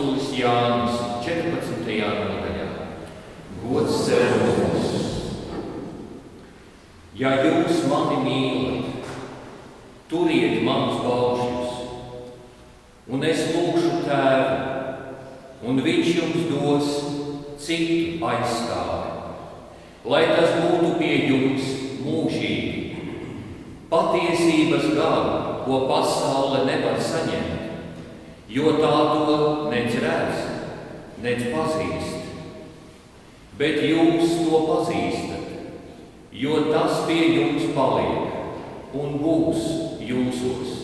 Apostolis Jānis 14. nodaļā. Gods sev mums. Ja jūs mani mīlat, turiet manus baušļus, un es lūgšu Tēvu, un viņš jums dos citu aizstāvi, lai tas būtu pie jums mūžīgi. Patiesības garu, ko pasaule nevar saņemt, jo tā to nec redz, nec pazīst. Bet jūs to pazīstat, jo tas pie jums paliek un būs jūsos.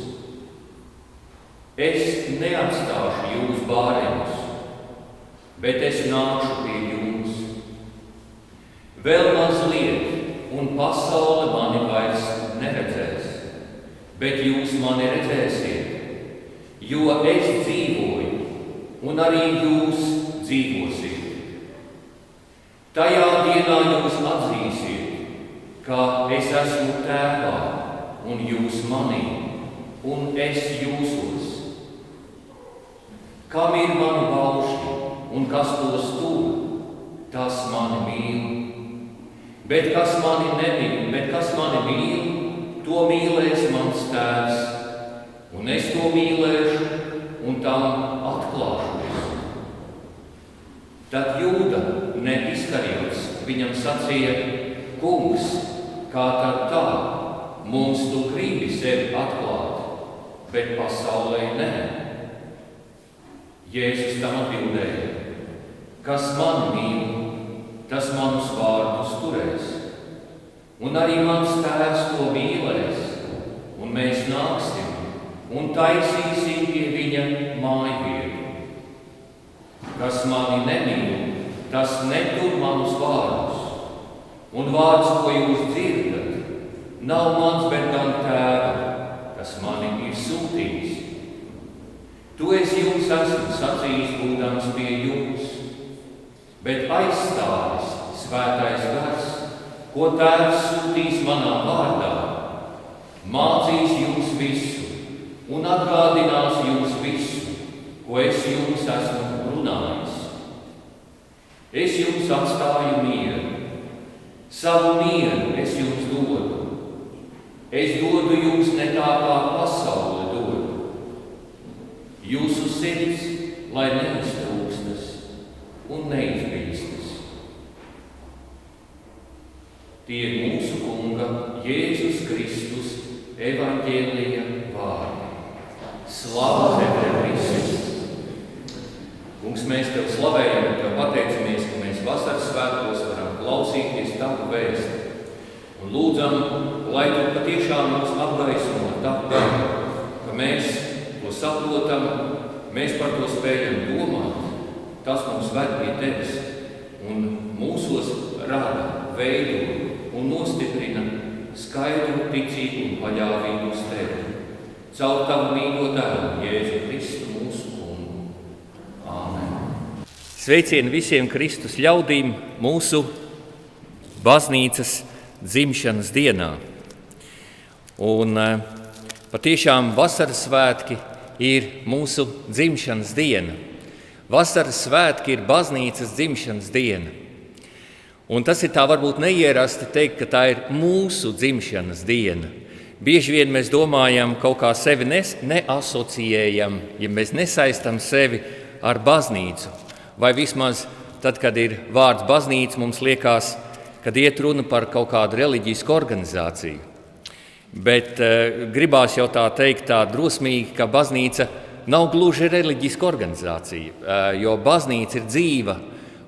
Es neatstāšu jūs bāreņus, bet es nākšu pie jums. Vēl mazliet, un pasaule mani vairs neredzēs, bet jūs mani redzēsiet, jo es dzīvoju, un arī jūs dzīvosiet. Tajā dienā jūs atzīsiet, ka es esmu Tēvā, un jūs manī, un es jūsos. Kam ir mani baušļi, un kas tos tur, tas mani mīl. Bet kas mani mīl, to mīlēs mans Tēvs, un es to mīlēšu, un tam atklāšos. Tad Jūda, ne Iskariots, viņam sacīja: Kungs, kā tad tā? Mums tu gribi sevi atklāt, bet pasaulē nē. Jēzus tam atbildēja: Kas mani mīl, tas manus vārdus turēs, un arī mans Tēvs to mīlēs, un mēs nāksim un taisīsim pie viņa mājvietu. Kas mani nemīl, tas netur manus vārdus, un vārds, ko jūs dzirdat, nav mans, bet gan Tēva, kas mani ir sūtījis. To es jums esmu sacījis, būdams pie jums, bet aizstāvis Svētais Gars, ko Tēvs sūtīs manā vārdā, mācīs jums visu un atgādinās jums visu, ko es jums esmu runājis. Es jums atstāju mieru, savu mieru es jums dodu. Es dodu jums ne tā, kā pasaule dod. Jūsu sirds, lai neiztrūkstas un neizbīstas. Tie ir mūsu Kunga Jēzus Kristus evaņģēlija vārdi. Slava Tev, Kristus! Kungs, mēs Tev slavējam un Tev pateicamies, ka mēs vasaras svētkos varam klausīties Tavu vēsti. Un lūdzam, lai Tu patiešām mūs apgaismo Tavu vārdu, ka mēs to saprotam, mēs par to spējam domāt. Tas mums ved pie Tevis un mūsos rada, veido un nostiprina skaidru ticību un paļāvību uz Tevi. Caur Tavu mīļo Dēlu, Jēzu Kristu mūsu Kungu. Āmen. Sveicieni visiem Kristus ļaudīm mūsu baznīcas dzimšanas dienā. Un patiešām vasaras svētki ir mūsu dzimšanas diena. Vasaras svētki ir baznīcas dzimšanas diena. Un tas ir tā varbūt neierasti teikt, ka tā ir mūsu dzimšanas diena. Bieži vien mēs domājam, kaut kā sevi neasociējam, ja mēs nesaistam sevi ar baznīcu. Vai vismaz tad, kad ir vārds baznīca, mums liekas, kad iet runa par kaut kādu reliģisku organizāciju. Bet gribās jau tā teikt tā drosmīgi, ka baznīca nav gluži reliģiska organizācija, jo baznīca ir dzīva,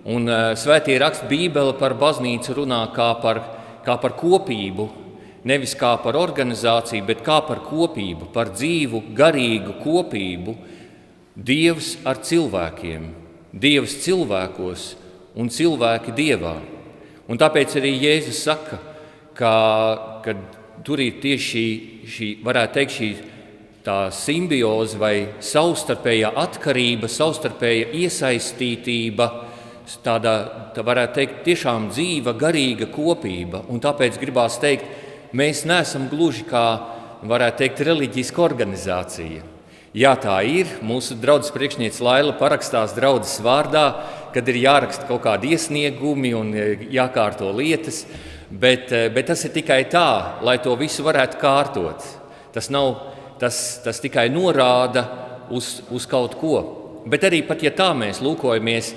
un Svētie raksti Bībele par baznīcu runā kā par kopību, nevis kā par organizāciju, bet kā par kopību, par dzīvu, garīgu kopību, Dievs ar cilvēkiem, Dievs cilvēkos un cilvēki Dievā. Un tāpēc arī Jēzus saka, ka tur ir tieši šī, varētu teikt, šī tā simbioze vai savstarpējā atkarība, savstarpēja iesaistītība, tāda, varētu teikt, tiešām dzīva, garīga kopība. Un tāpēc gribās teikt, mēs neesam gluži kā, varētu teikt, reliģiska organizācija. Jā, tā ir. Mūsu draudzes priekšniece Laila parakstās draudzes vārdā, kad ir jāraksta kaut kādi iesniegumi un jākārto lietas, bet tas ir tikai tā, lai to visu varētu kārtot. Tas tikai norāda uz kaut ko. Bet arī pat, ja tā mēs lūkojamies,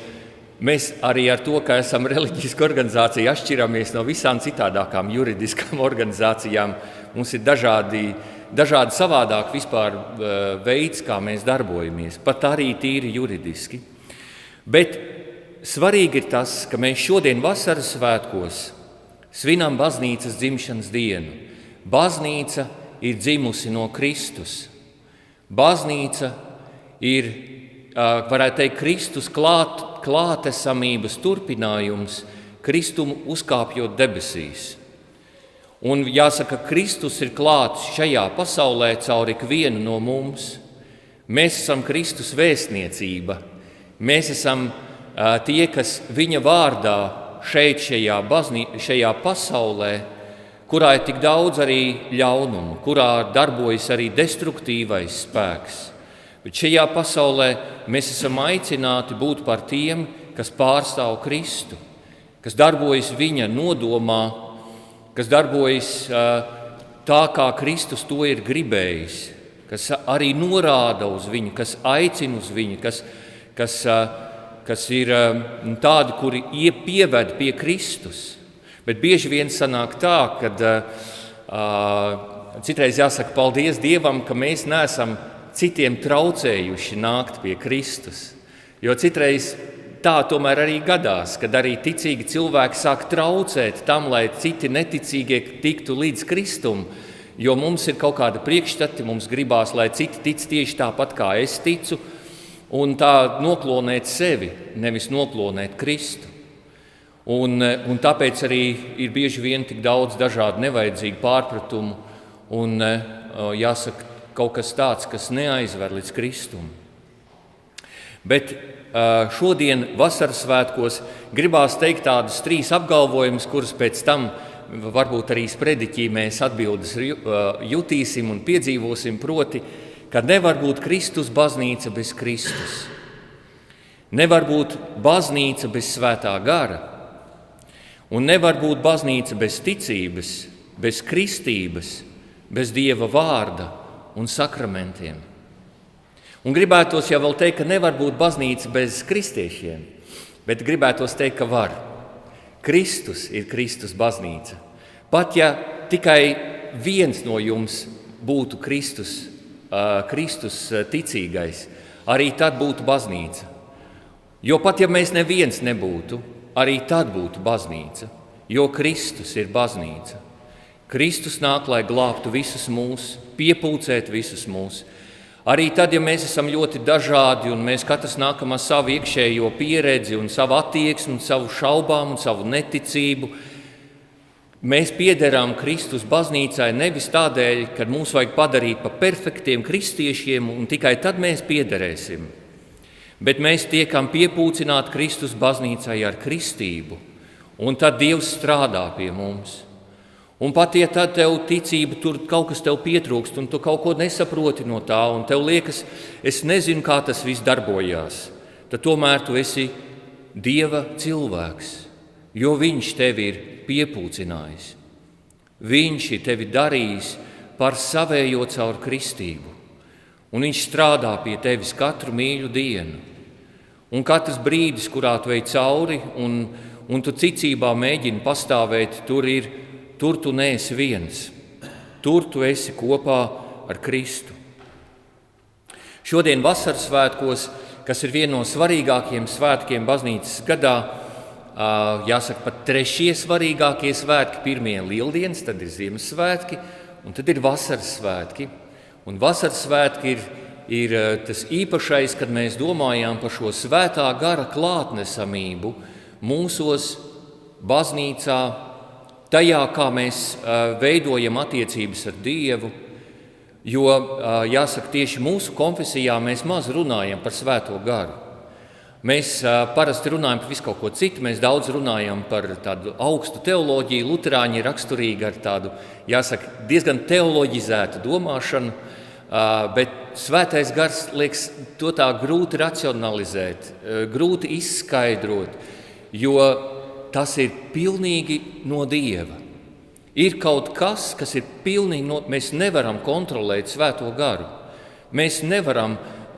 mēs arī ar to, ka esam reliģiska organizācija, atšķiramies no visām citādākām juridiskām organizācijām. Mums ir dažādi savādāk vispār veids, kā mēs darbojamies, pat arī tīri juridiski. Bet svarīgi ir tas, ka mēs šodien vasaras svētkos svinam baznīcas dzimšanas dienu. Baznīca ir dzimusi no Kristus. Baznīca ir, varētu teikt, Kristus klātesamības turpinājums, Kristumu uzkāpjot debesīs. Un jāsaka, Kristus ir klāts šajā pasaulē caur ikvienu no mums. Mēs esam Kristus vēstniecība. Mēs esam tie, kas viņa vārdā šeit, šajā pasaulē, kurā ir tik daudz arī ļaunumu, kurā darbojas arī destruktīvais spēks. Bet šajā pasaulē mēs esam aicināti būt par tiem, kas pārstāv Kristu, kas darbojas viņa nodomā, kas darbojas tā, kā Kristus to ir gribējis, kas arī norāda uz viņu, kas aicina uz viņu, kas ir tādi, kuri pieved pie Kristus. Bet bieži vien sanāk tā, ka citreiz jāsaka paldies Dievam, ka mēs neesam citiem traucējuši nākt pie Kristus. Jo citreiz tā tomēr arī gadās, kad arī ticīgi cilvēki sāk traucēt tam, lai citi neticīgie tiktu līdz Kristum, jo mums ir kaut kāda priekšstati, mums gribās, lai citi tic tieši tāpat, kā es ticu, un tā noklonēt sevi, nevis noklonēt Kristu. Un tāpēc arī ir bieži vien tik daudz dažādu nevajadzīgu pārpratumu un, jāsaka, kaut kas tāds, kas neaizver līdz Kristum. Bet šodien vasaras svētkos gribās teikt tādus 3 apgalvojumus, kurus pēc tam varbūt arī sprediķī mēs atbildes jutīsim un piedzīvosim, proti, ka nevar būt Kristus baznīca bez Kristus. Nevar būt baznīca bez svētā gara. Un nevar būt baznīca bez ticības, bez kristības, bez Dieva vārda un sakramentiem. Un gribētos jau vēl teikt, ka nevar būt baznīca bez kristiešiem, bet gribētos teikt, ka var. Kristus ir Kristus baznīca. Pat ja tikai viens no jums būtu Kristus ticīgais, arī tad būtu baznīca. Jo pat ja mēs neviens nebūtu, arī tad būtu baznīca, jo Kristus ir baznīca. Kristus nāk, lai glābtu visus mūs, piepulcēt visus mūs. Arī tad, ja mēs esam ļoti dažādi un mēs katrs nākam ar savu iekšējo pieredzi un savu attieksmi, un savu šaubām un savu neticību, mēs piederām Kristus baznīcai nevis tādēļ, ka mūs vajag padarīt par perfektiem kristiešiem un tikai tad mēs piederēsim. Bet mēs tiekam piepūcināti Kristus baznīcai ar kristību, un tad Dievs strādā pie mums. Un pat, ja tad tev ticība, tur kaut kas tev pietrūkst, un tu kaut ko nesaproti no tā, un tev liekas, es nezinu, kā tas viss darbojās, tad tomēr tu esi Dieva cilvēks, jo Viņš tevi ir piepūcinājis. Viņš ir tevi darījis par savējo caur kristību. Un Viņš strādā pie tevis katru mīļu dienu. Un katrs brīdis, kurā tu ej cauri un tu ticībā mēģini pastāvēt, tur tu neesi viens. Tur tu esi kopā ar Kristu. Šodien vasaras svētkos, kas ir viena no svarīgākajiem svētkiem baznīcas gadā, jāsaka pat 3. svarīgākie svētki, 1. lieldienas, tad ir Ziemassvētki un tad ir vasaras svētki. Un vasaras svētki ir tas īpašais, kad mēs domājām par šo svētā gara klātnesamību mūsos baznīcā, tajā, kā mēs veidojam attiecības ar Dievu, jo, jāsaka, tieši mūsu konfesijā mēs maz runājam par svēto garu. Mēs parasti runājam par visu kaut ko citu, mēs daudz runājam par tādu augstu teoloģiju, luterāņi ir raksturīgi ar tādu, jāsaka, diezgan teoloģizētu domāšanu, bet svētais gars, liekas, to tā grūti racionalizēt, grūti izskaidrot, jo tas ir pilnīgi no Dieva. Ir kaut kas ir pilnīgi no... Mēs nevaram kontrolēt svēto garu. Mēs nevaram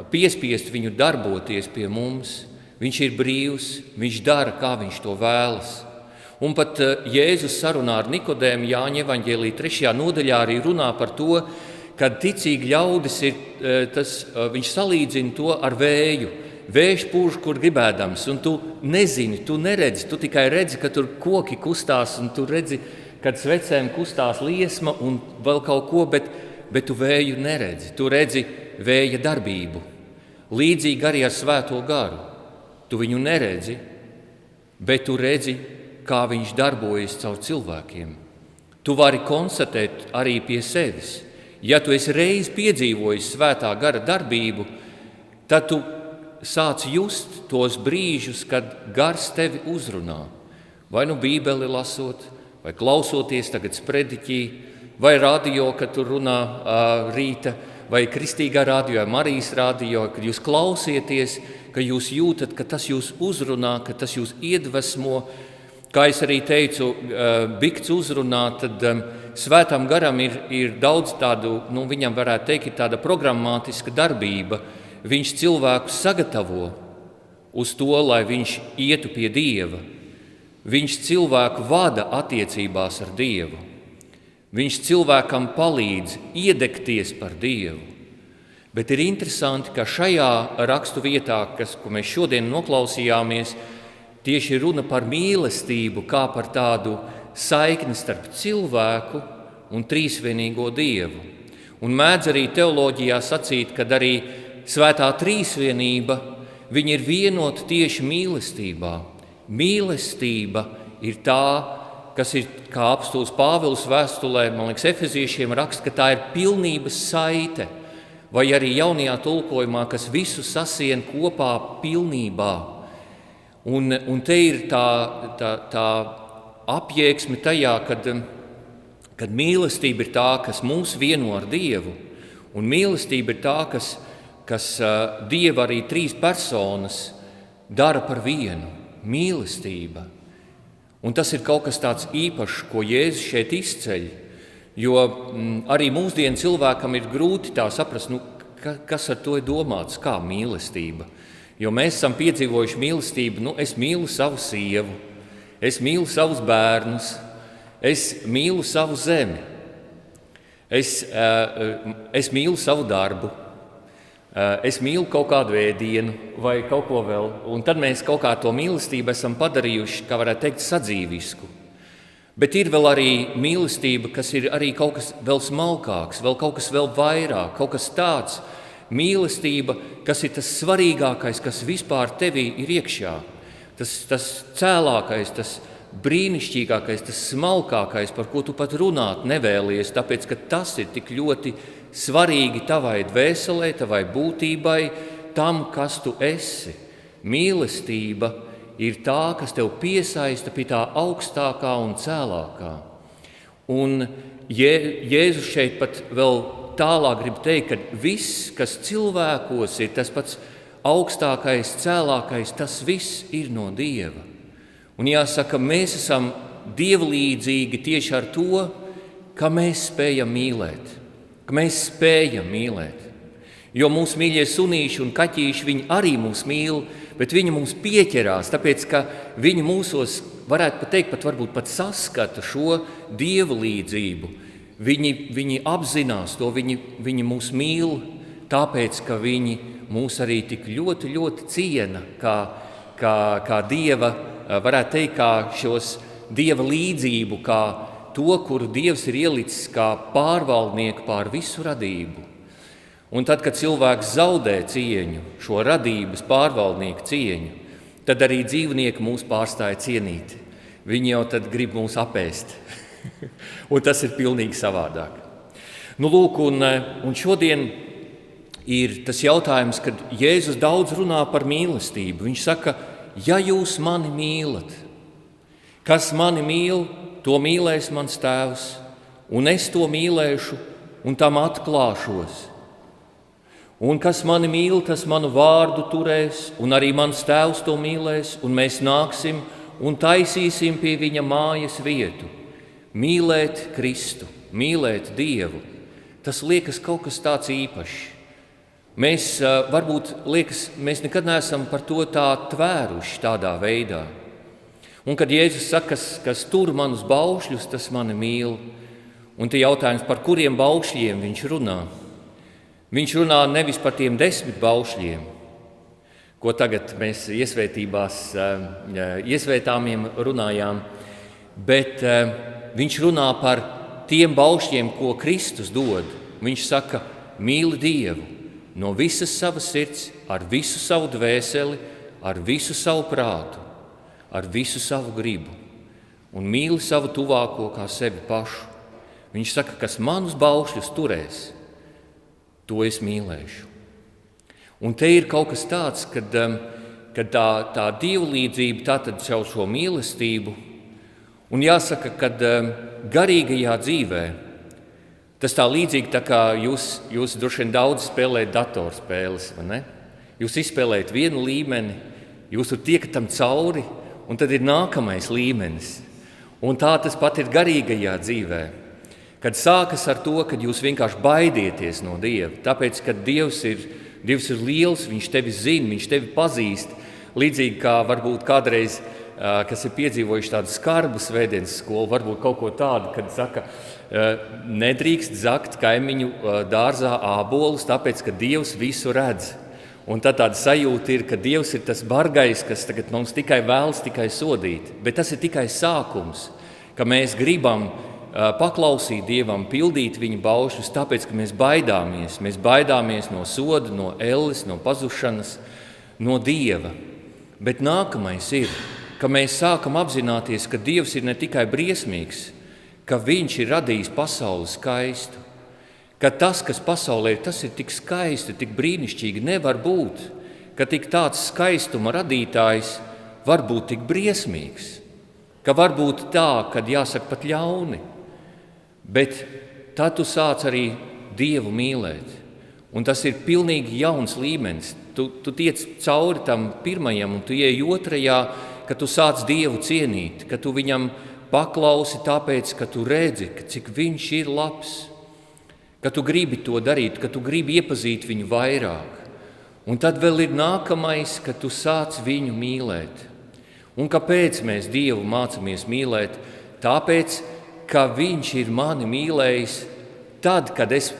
piespiest viņu darboties pie mums. Viņš ir brīvs, viņš dara, kā viņš to vēlas. Un pat Jēzus sarunā ar Nikodēmu Jāņa evaņģēlija 3. nodaļā arī runā par to, kad ticīgi ļaudis viņš salīdzina to ar vēju. Vējš pūš, kur gribēdams, un tu nezini, tu neredzi, tu tikai redzi, ka tur koki kustās, un tu redzi, kad svecēm kustās liesma un vēl kaut ko, bet tu vēju neredzi. Tu redzi vēja darbību. Līdzīgi arī ar svēto garu. Tu viņu neredzi, bet tu redzi, kā viņš darbojas caur cilvēkiem. Tu vari konstatēt arī pie sevis. Ja tu esi reiz piedzīvojis svētā gara darbību, tad tu sāc just tos brīžus, kad gars tevi uzrunā. Vai nu bībeli lasot, vai klausoties tagad sprediķī, vai radio, kad tur runā rīta, vai kristīgā radio, vai Marijas radio, kad jūs klausieties, ka jūs jūtat, ka tas jūs uzrunā, ka tas jūs iedvesmo. Kā es arī teicu, bikts uzrunā, tad svētam garam ir daudz tādu, viņam varētu teikt, ir tāda programmātiska darbība. Viņš cilvēku sagatavo uz to, lai viņš ietu pie Dieva. Viņš cilvēku vada attiecībās ar Dievu. Viņš cilvēkam palīdz iedegties par Dievu. Bet ir interesanti, ka šajā rakstu vietā, ko mēs šodien noklausījāmies, tieši runa par mīlestību, kā par tādu saikni starp cilvēku un trīsvienīgo Dievu. Un mēdz arī teoloģijā sacīt, kad arī Svētā trīsvienība, viņa ir vienota tieši mīlestībā. Mīlestība ir tā, kas ir, kā apostūlis Pāvils vēstulē, man liekas, Efeziešiem raksta, ka tā ir pilnības saite, vai arī jaunajā tulkojumā, kas visu sasien kopā pilnībā. Un te ir tā apjēgsme tajā, kad mīlestība ir tā, kas mūs vieno ar Dievu, un mīlestība ir tā, kas Dieva arī trīs personas dara par vienu – mīlestība. Un tas ir kaut kas tāds īpašs, ko Jēzus šeit izceļ, jo arī mūsdienu cilvēkam ir grūti tā saprast, kas ar to ir domāts, kā mīlestība. Jo mēs esam piedzīvojuši mīlestību, es mīlu savu sievu, es mīlu savus bērnus, es mīlu savu zemi, es mīlu savu darbu. Es mīlu kaut kādu ēdienu vai kaut ko vēl, un tad mēs kaut kā to mīlestību esam padarījuši, kā varētu teikt, sadzīvisku. Bet ir vēl arī mīlestība, kas ir arī kaut kas vēl smalkāks, vēl kaut kas vēl vairāk, kaut kas tāds. Mīlestība, kas ir tas svarīgākais, kas vispār tevī ir iekšā. Tas cēlākais, tas brīnišķīgākais, tas smalkākais, par ko tu pat runāt nevēlies, tāpēc, ka tas ir tik ļoti svarīgi tavai dvēselē, tavai būtībai, tam, kas tu esi. Mīlestība ir tā, kas tev piesaista pie tā augstākā un cēlākā. Un Jēzus šeit pat vēl tālāk grib teikt, ka viss, kas cilvēkos ir tas pats augstākais, cēlākais, tas viss ir no Dieva. Un jāsaka, mēs esam dievlīdzīgi tieši ar to, ka mēs spējam mīlēt. Jo mūsu mīļie sunīši un kaķīši, viņi arī mūs mīl, bet viņi mums pieķerās, tāpēc, ka viņi mūsos, varētu pat teikt, varbūt pat saskata šo dievlīdzību. Viņi apzinās to, viņi mūs mīl, tāpēc, ka viņi mūs arī tik ļoti, ļoti ciena, kā Dieva, varētu teikt, kā šos Dieva līdzību, kā to, kuru Dievs ir ielicis kā pārvaldnieku pār visu radību. Un tad, kad cilvēks zaudē cieņu, šo radības pārvaldnieku cieņu, tad arī dzīvnieki mūs pārstāja cienīt. Viņi jau tad grib mūs apēst. Un tas ir pilnīgi savādāk. Lūk, un šodien ir tas jautājums, kad Jēzus daudz runā par mīlestību. Viņš saka, ja jūs mani mīlat, kas mani mīl, to mīlēs mans tēvs, un es to mīlēšu un tam atklāšos. Un kas mani mīl, tas manu vārdu turēs, un arī mans tēvs to mīlēs, un mēs nāksim un taisīsim pie viņa mājas vietu. Mīlēt Kristu, mīlēt Dievu, tas liekas kaut kas tāds īpašs. Mēs varbūt liekas, mēs nekad neesam par to tā tvēruši tādā veidā. Un kad Jēzus saka, kas tur manus baušļus, tas mani mīl. Un tie jautājums, par kuriem baušļiem viņš runā? Viņš runā nevis par tiem 10 baušļiem, ko tagad mēs iesvētāmiem runājām, bet viņš runā par tiem baušļiem, ko Kristus dod. Viņš saka, mīli Dievu no visas savas sirds, ar visu savu dvēseli, ar visu savu prātu, ar visu savu gribu un mīli savu tuvāko kā sevi pašu. Viņš saka, kas manus baušļus turēs, to es mīlēšu. Un te ir kaut kas tāds, kad tā dievlīdzība tātad caur šo mīlestību, un jāsaka, kad garīgajā dzīvē, tas tā līdzīgi tā kā jūs droši vien daudz spēlējat datorspēles, vai ne? Jūs izspēlējat vienu līmeni, jūs tur tiekat tam cauri, un tad ir nākamais līmenis. Un tā tas pat ir garīgajā dzīvē. Kad sākas ar to, kad jūs vienkārši baidieties no Dieva, tāpēc, ka Dievs ir liels, viņš tevi zina, viņš tevi pazīst, līdzīgi kā varbūt kādreiz, kas ir piedzīvojuši tādu skarbu svētdienas skolu, varbūt kaut ko tādu, kad saka, nedrīkst zakt kaimiņu dārzā ābolus, tāpēc, ka Dievs visu redz. Un tad tāda sajūta ir, ka Dievs ir tas bargais, kas tagad mums tikai vēlas tikai sodīt, bet tas ir tikai sākums, ka mēs gribam paklausīt Dievam, pildīt viņa baušļus, tāpēc, ka mēs baidāmies. Mēs baidāmies no soda, no elles, no pazušanas, no Dieva. Bet nākamais ir, ka mēs sākam apzināties, ka Dievs ir ne tikai briesmīgs, ka viņš ir radījis pasauli skaistu, ka tas, kas pasaulē ir, tas ir tik skaisti, tik brīnišķīgi, nevar būt, ka tik tāds skaistuma radītājs var būt tik briesmīgs, ka var būt tā, kad jāsaka pat ļauni. Bet tad tu sāc arī Dievu mīlēt. Un tas ir pilnīgi jauns līmenis. Tu tiec cauri tam pirmajam un tu ieej otrajā, ka tu sāc Dievu cienīt, ka tu viņam paklausi tāpēc, ka tu redzi, ka cik viņš ir labs, ka tu gribi to darīt, ka tu gribi iepazīt viņu vairāk. Un tad vēl ir nākamais, ka tu sāc viņu mīlēt. Un kāpēc mēs Dievu mācāmies mīlēt? Tāpēc, ka viņš ir mani mīlējis tad, kad es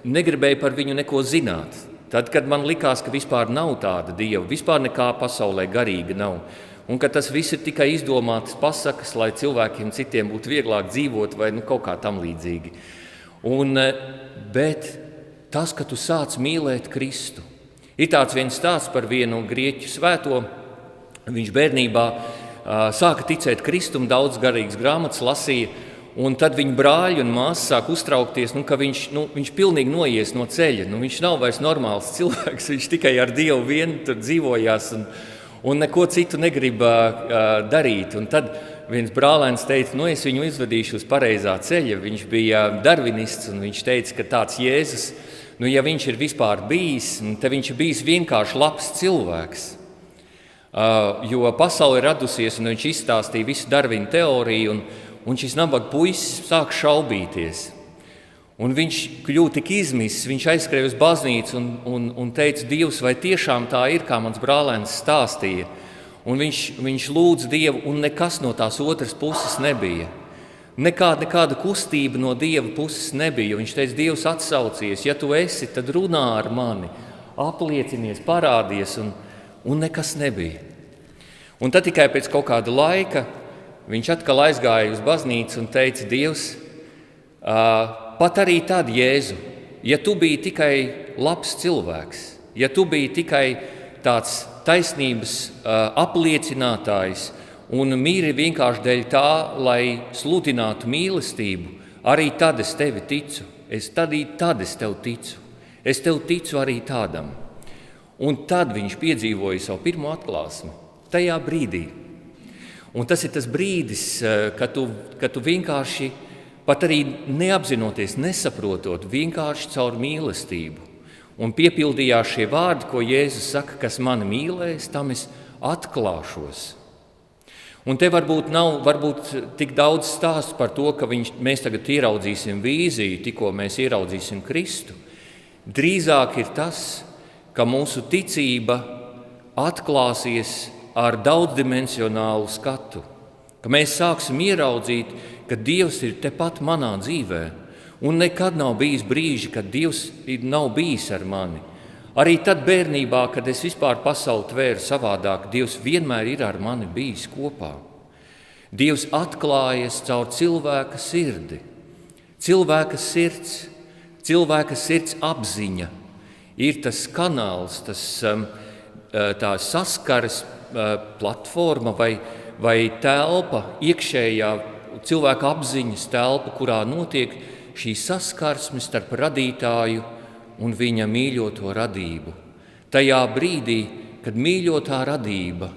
negribēju par viņu neko zināt. Tad, kad man likās, ka vispār nav tāda Dieva, vispār nekā pasaulē garīga nav. Un ka tas viss ir tikai izdomātas pasakas, lai cilvēkiem citiem būtu vieglāk dzīvot vai kaut kā tam līdzīgi. Bet tas, ka tu sāc mīlēt Kristu. Ir tāds viens stāsts par vienu grieķu svēto. Viņš bērnībā sāka ticēt Kristum, daudz garīgas grāmatas lasīja, un tad viņa brāļi un māsas sāk uztraukties, ka viņš pilnīgi noies no ceļa. Viņš nav vairs normāls cilvēks, viņš tikai ar Dievu vien tur dzīvojās un neko citu negrib darīt. Un tad viens brālēns teica, es viņu izvedīšu uz pareizā ceļa. Viņš bija darvinists un viņš teica, ka tāds Jēzus, ja viņš ir vispār bijis, tad viņš ir bijis vienkārši labs cilvēks. Jo pasaule ir radusies un viņš izstāstīja visu Darvina teoriju un šis nabaga puisis sāk šaubīties. Un viņš kļūst tik izmisis, viņš aizskrēja uz baznīcu un teica, Dievs, vai tiešām tā ir, kā mans brālēns stāstīja? Un viņš lūdz Dievu, un nekas no tās otras puses nebija. Nekāda kustība no Dieva puses nebija. Viņš teica, Dievs atsaucies, ja tu esi, tad runā ar mani, apliecinies, parādies, un nekas nebija. Un tad tikai pēc kaut kāda laika viņš atkal aizgāja uz baznīcu un teica, Dievs, pat arī tad, Jēzu, ja tu biji tikai labs cilvēks, ja tu biji tikai tāds taisnības apliecinātājs un mīri vienkārši dēļ tā, lai sludinātu mīlestību, arī tad es tevi ticu, tad es tev ticu, es tev ticu arī tādam. Un tad viņš piedzīvoja savu pirmo atklāsmi, tajā brīdī. Un tas ir tas brīdis, kad tu vienkārši, pat arī neapzinoties, nesaprotot, vienkārši caur mīlestību Un piepildījās šie vārdi, ko Jēzus saka, kas mani mīlēs, tam es atklāšos. Un te varbūt nav tik daudz stāstu par to, ka mēs tagad ieraudzīsim vīziju, tikko mēs ieraudzīsim Kristu. Drīzāk ir tas, ka mūsu ticība atklāsies ar daudzdimensionālu skatu, ka mēs sāksim ieraudzīt, ka Dievs ir tepat manā dzīvē, un nekad nav bijis brīži, kad Dievs nav bijis ar mani. Arī tad bērnībā, kad es vispār pasauli tvēru savādāk, Dievs vienmēr ir ar mani bijis kopā. Dievs atklājas caur cilvēka sirdi. Cilvēka sirds apziņa ir tas kanāls, tā saskares platforma vai telpa, iekšējā cilvēka apziņas telpa, kurā notiek šī saskarsme starp radītāju un viņa mīļoto radību. Tajā brīdī, kad mīļotā radība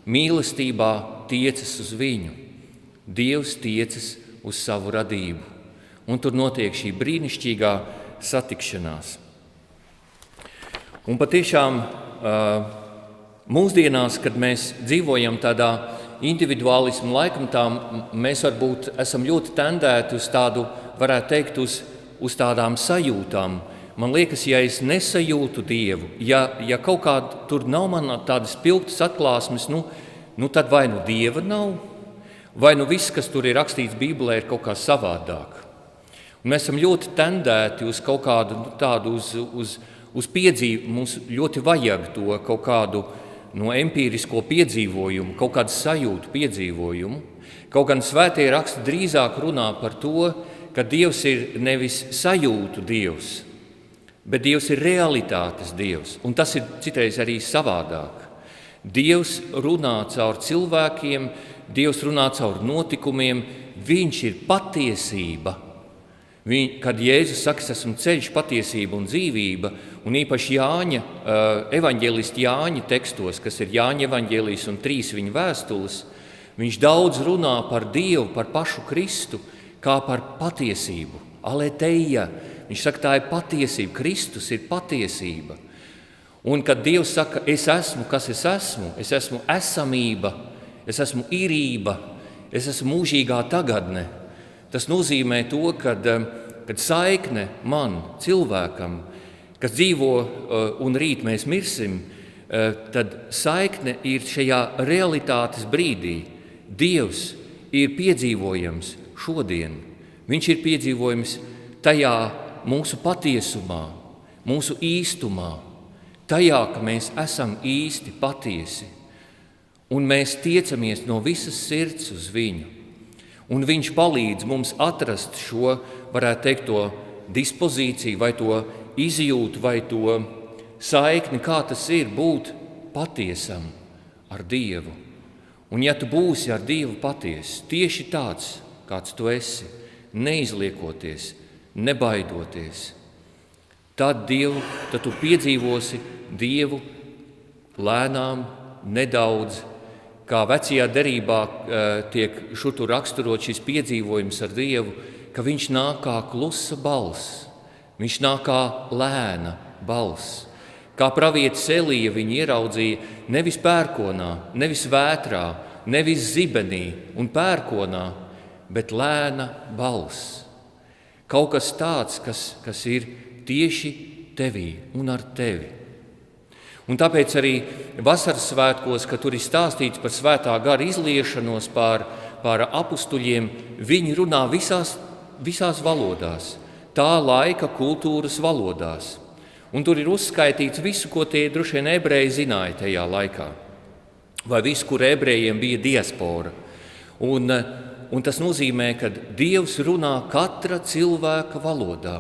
mīlestībā tiecas uz viņu, Dievs tiecas uz savu radību. Un tur notiek šī brīnišķīgā satikšanās. Un patiešām mūsdienās, kad mēs dzīvojam tādā individuālismu laikmetā, mēs varbūt esam ļoti tendēti uz tādu, varētu teikt, uz tādām sajūtām. Man liekas, ja es nesajūtu Dievu, ja kaut kā tur nav man tādas spilgtas atklāsmes, tad vai nu Dieva nav, vai nu viss, kas tur ir rakstīts Bībelē, ir kaut kā savādāk. Un mēs esam ļoti tendēti uz kaut kādu tādu, uz piedzīvu, mums ļoti vajag to kaut kādu empīrisko piedzīvojumu, kaut kādu sajūtu piedzīvojumu. Kaut gan svētie raksti drīzāk runā par to, ka Dievs ir nevis sajūtu Dievs, bet Dievs ir realitātes Dievs, un tas ir citreiz arī savādāk. Dievs runā caur cilvēkiem, Dievs runā caur notikumiem, viņš ir patiesība. Kad Jēzus saka, es esmu ceļš, patiesība un dzīvība, un īpaši Jāņa, evaņģēlista Jāņa tekstos, kas ir Jāņa evaņģēlijs un 3 viņa vēstules, viņš daudz runā par Dievu, par pašu Kristu, kā par patiesību. Aleteja. Viņš saka, tā ir patiesība, Kristus ir patiesība. Un kad Dievs saka, es esmu, kas es esmu esamība, es esmu irība, es esmu mūžīgā tagadne. Tas nozīmē to, kad saikne man, cilvēkam, kas dzīvo un rīt mēs mirsim, tad saikne ir šajā realitātes brīdī. Dievs ir piedzīvojams šodien. Viņš ir piedzīvojams tajā mūsu patiesumā, mūsu īstumā, tajā, ka mēs esam īsti patiesi. Un mēs tiecamies no visas sirds uz viņu. Un viņš palīdz mums atrast šo, varētu teikt, to dispozīciju vai to izjūtu vai to saikni, kā tas ir būt patiesam ar Dievu. Un ja tu būsi ar Dievu patiesi, tieši tāds, kāds tu esi, neizliekoties, nebaidoties, tad tu piedzīvosi Dievu lēnām, nedaudz, kā vecajā derībā tiek šutur raksturot šis piedzīvojums ar Dievu, ka viņš nāk kā klusa balss, viņš nāk kā lēna balss. Kā pravietis Elija viņu ieraudzīja nevis pērkonā, nevis vētrā, nevis zibenī un pērkonā, bet lēna balss. Kaut kas tāds, kas ir tieši tevī un ar tevi. Un tāpēc arī vasaras svētkos, kad tur ir stāstīts par svētā gara izliešanos pār apustuļiem, viņi runā visās valodās, tā laika kultūras valodās. Un tur ir uzskaitīts visu, ko tie droši vien ebreji zināja tajā laikā, vai visu, kur ebrejiem bija diaspora. Un tas nozīmē, ka Dievs runā katra cilvēka valodā.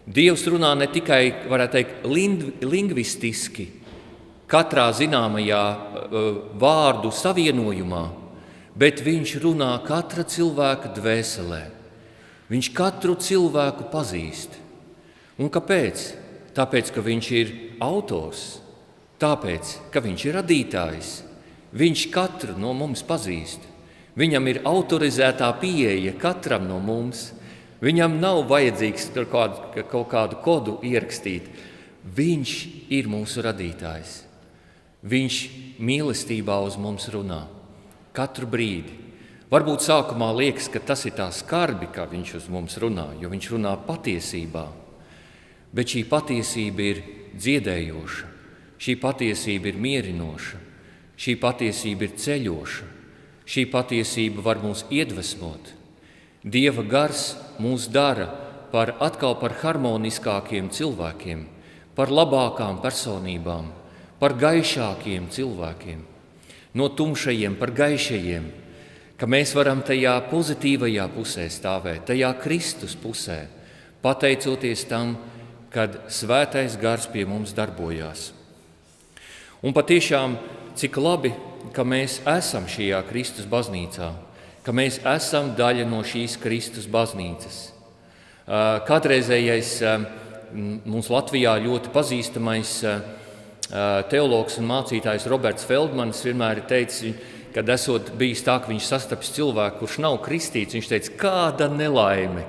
Dievs runā ne tikai, varētu teikt, lingvistiski, katrā zināmajā vārdu savienojumā, bet viņš runā katra cilvēka dvēselē. Viņš katru cilvēku pazīst. Un kāpēc? Tāpēc, ka viņš ir autors, tāpēc, ka viņš ir radītājs. Viņš katru no mums pazīst. Viņam ir autorizētā pieeja katram no mums. Viņam nav vajadzīgs kaut kādu kodu ierakstīt Viņš ir mūsu radītājs. Viņš mīlestībā uz mums runā katru brīdi. Varbūt sākumā liekas, ka tas ir tā skarbi, kā viņš uz mums runā, jo viņš runā patiesībā. Bet šī patiesība ir dziedējoša, šī patiesība ir mierinoša, šī patiesība ir ceļoša, šī patiesība var mūs iedvesmot. Dieva gars mūs dara atkal par harmoniskākiem cilvēkiem, par labākām personībām, par gaišākiem cilvēkiem, no tumšajiem par gaišajiem, ka mēs varam tajā pozitīvajā pusē stāvēt, tajā Kristus pusē, pateicoties tam, kad svētais gars pie mums darbojās. Un patiešām, cik labi, ka mēs esam šajā Kristus baznīcā, ka mēs esam daļa no šīs Kristus baznīcas. Kādreizējais mums Latvijā ļoti pazīstamais teologs un mācītājs Roberts Feldmanis vienmēr ir teicis, kad esot bijis tā, ka viņš sastaps cilvēku, kurš nav kristīts, viņš teica, kāda nelaime.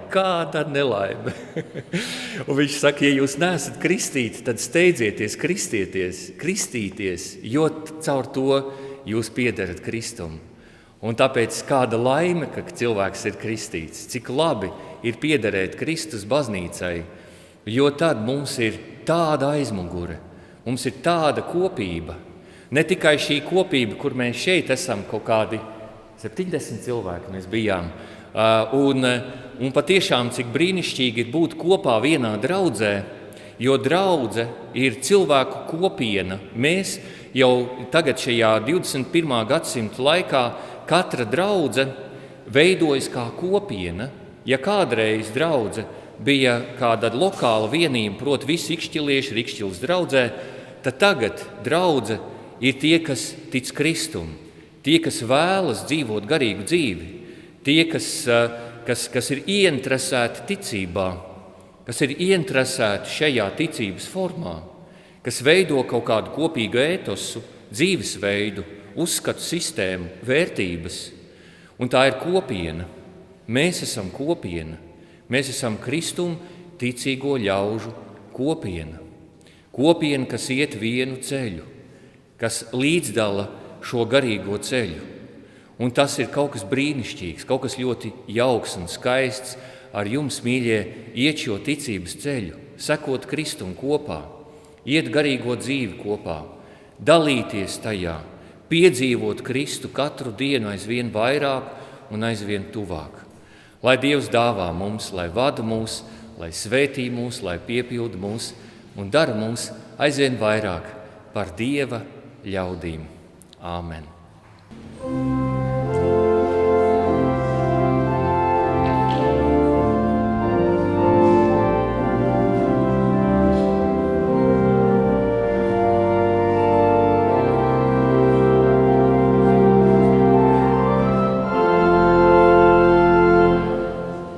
Un viņš saka, ja jūs neesat kristīti, tad steidzieties kristīties, jo caur to jūs piederat Kristum. Un tāpēc kāda laime, ka cilvēks ir kristīts, cik labi ir piederēt Kristus baznīcai, jo tad mums ir tāda aizmugure, mums ir tāda kopība. Ne tikai šī kopība, kur mēs šeit esam, kaut kādi 70 cilvēki mēs bijām, un patiešām cik brīnišķīgi ir būt kopā vienā draudzē, jo draudze ir cilvēku kopiena. Mēs jau tagad šajā 21. gadsimta laikā katra draudze veidojas kā kopiena. Ja kādreiz draudze bija kāda lokāla vienība, proti visi ikšķilieši ir ikšķilas draudzē, tad tagad draudze ir tie, kas tic Kristum, tie, kas vēlas dzīvot garīgu dzīvi, tie, kas ir ieinteresēti ticībā, kas ir ieinteresēti šajā ticības formā, kas veido kaut kādu kopīgu ētosu, dzīvesveidu, uzskatu sistēmu, vērtības. Un tā ir kopiena. Mēs esam kopiena. Mēs esam Kristum ticīgo ļaužu kopiena. Kopiena, kas iet vienu ceļu, kas līdzdala šo garīgo ceļu. Un tas ir kaut kas brīnišķīgs, kaut kas ļoti jauks un skaists ar jums, mīļie, iet šo ticības ceļu, sekot Kristum kopā, iet garīgo dzīvi kopā, dalīties tajā, piedzīvot Kristu katru dienu aizvien vairāk un aizvien tuvāk. Lai Dievs dāvā mums, lai vada mūs, lai svētī mūs, lai piepilda mūs un dara mūs aizvien vairāk par Dieva ļaudīm. Āmen.